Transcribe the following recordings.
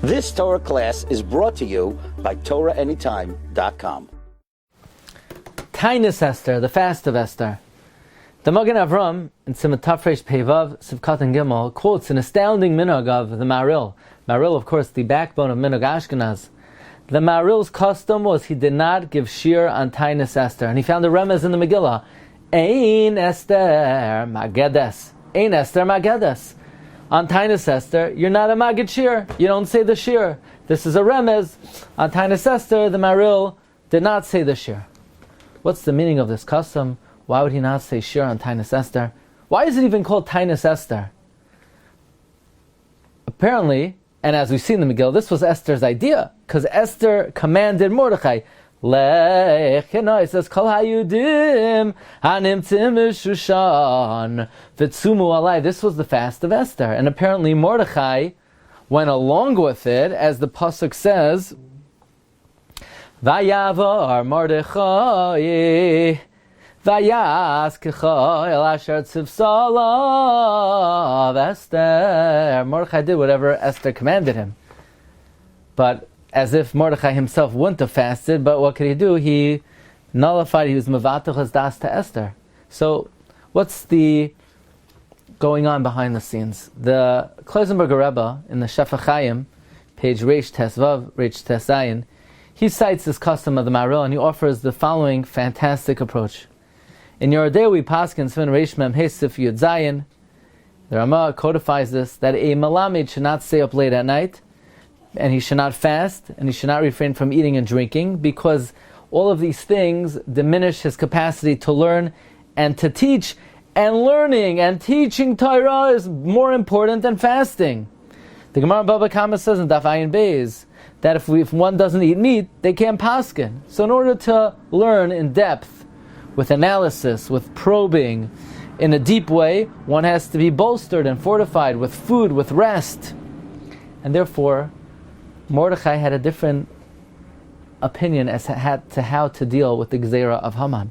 This Torah class is brought to you by TorahAnytime.com. Tainus Esther, the fast of Esther. The Magen Avram in Siman Tafresh Peivav Sivkat and Gimel quotes an astounding minhag of the Maharil. Maharil, of course, the backbone of minhag Ashkenaz. The Maharil's custom was he did not give shir on Tainus Esther, and he found a remez in the Megillah. Ein Esther Magedes. Ein Esther Magedes. On Tainus Esther, you're not a Magid shir. You don't say the shir. This is a remez. On Tainus Esther, the Maharil did not say the shir. What's the meaning of this custom? Why would he not say shir on Tainus Esther? Why is it even called Tainus Esther? Apparently, and as we see in the Megillah, this was Esther's idea, because Esther commanded Mordechai, it says, Kol hayudim hanimtzim Shushan v'tzumu alai. This was the fast of Esther, and apparently Mordechai went along with it, as the pasuk says, Vayavar Mordechai Vayaskecha el asher tzivsalav Esther. Mordechai did whatever Esther commanded him. But as if Mordechai himself wouldn't have fasted, but what could he do? He nullified, he was mevatach his das to Esther. So, what's the going on behind the scenes? The Klausenberger Rebbe, in the Shefach Chaim, page Reish Tesvav, Reish Tesayin, he cites this custom of the Maharil, and he offers the following fantastic approach. In Yoredei we paskin Sven Reish Mem Hesif Yud Zayin. The Rama codifies this, that a Malamed should not stay up late at night, and he should not fast, and he should not refrain from eating and drinking, because all of these things diminish his capacity to learn and to teach, and learning and teaching Torah is more important than fasting. The Gemara Baba Kama says in Daf Ayin Beis that if one doesn't eat meat, they can't paskin. So in order to learn in depth, with analysis, with probing, in a deep way, one has to be bolstered and fortified with food, with rest. And therefore, Mordechai had a different opinion as to how to deal with the Gzeira of Haman.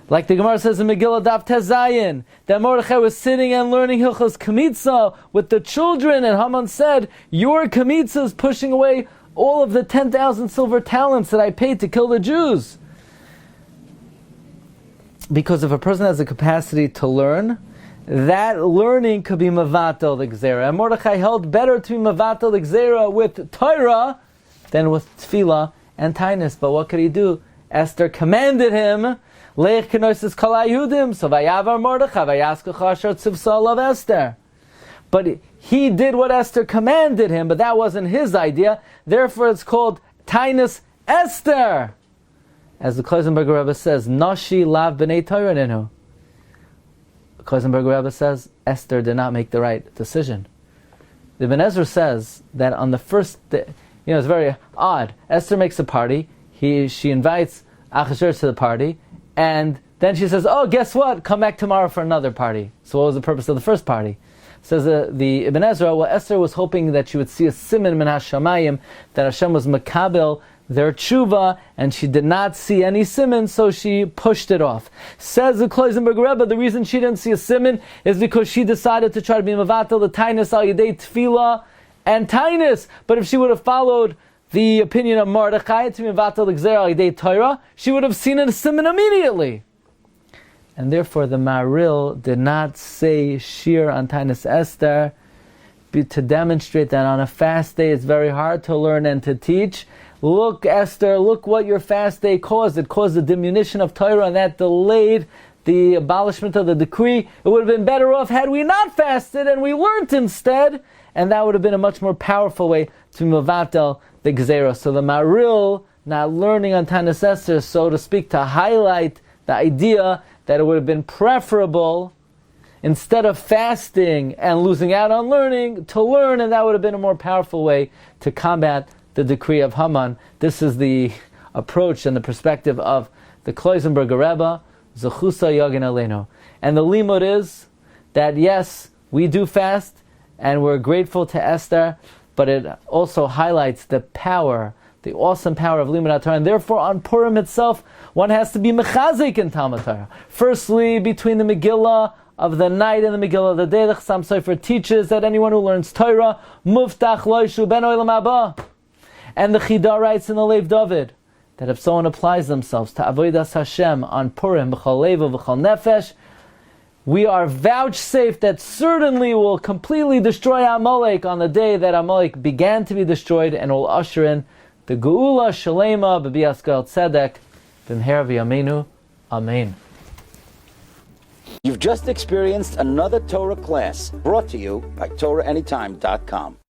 Like the Gemara says in Megillah Daf Tezayin, that Mordechai was sitting and learning Hilchos Kamitza with the children, and Haman said, your Kamitza is pushing away all of the 10,000 silver talents that I paid to kill the Jews. Because if a person has the capacity to learn, that learning could be mevatel the gzera. And Mordechai held better to be mevatel the gzera with Torah than with tefillah and tainus. But what could he do? Esther commanded him, Leich kenosis kol hayudim, so vayavar Mordechai vayaskecha asher tzivsalav Esther. But he did what Esther commanded him, but that wasn't his idea. Therefore it's called tainus Esther. As the Klausenberger Rebbe says, Nashi lav b'nei Torah ninu. The Klausenberger Rebbe says, Esther did not make the right decision. The Ibn Ezra says that on the first day, it's very odd. Esther makes a party, she invites Achashverosh to the party, and then she says, oh, guess what? Come back tomorrow for another party. So what was the purpose of the first party? Says the Ibn Ezra, well, Esther was hoping that she would see a siman min hashamayim, that Hashem was makabel their tshuva, and she did not see any siman, so she pushed it off. Says the Klausenberger Rebbe, the reason she didn't see a siman is because she decided to try to be mevatel the tainus al yedei tefillah and tainus. But if she would have followed the opinion of Mordechai to be mevatel the gzera al yedei Torah, she would have seen a siman immediately. And therefore the Maharil did not say shir on tainus Esther to demonstrate that on a fast day it's very hard to learn and to teach. Look, Esther, look what your fast day caused. It caused the diminution of Torah, and that delayed the abolishment of the decree. It would have been better off had we not fasted and we learnt instead, and that would have been a much more powerful way to mevatel the gzera. So the Maharil, not learning on Tainus Esther, so to speak, to highlight the idea that it would have been preferable, instead of fasting and losing out on learning, to learn, and that would have been a more powerful way to combat the decree of Haman. This is the approach and the perspective of the Klausenberger Rebbe, Zechusa Yagin Aleinu. And the limud is that yes, we do fast, and we're grateful to Esther, but it also highlights the power, the awesome power of Limud HaTorah, and therefore on Purim itself, one has to be mechazik in Talmud Torah. Firstly, between the Megillah of the night in the Megillah, the day the Chassam Sofer teaches that anyone who learns Torah, muftach loishu ben olam haba. And the Chidah writes in the Lev David that if someone applies themselves to Avodas Hashem on Purim, b'chol levo, b'chol nefesh, we are vouchsafed that certainly will completely destroy Amalek on the day that Amalek began to be destroyed, and will usher in the Geula Shalema b'bias Gal Tzedek b'mher v'yameinu. Amen. You've just experienced another Torah class brought to you by TorahAnytime.com.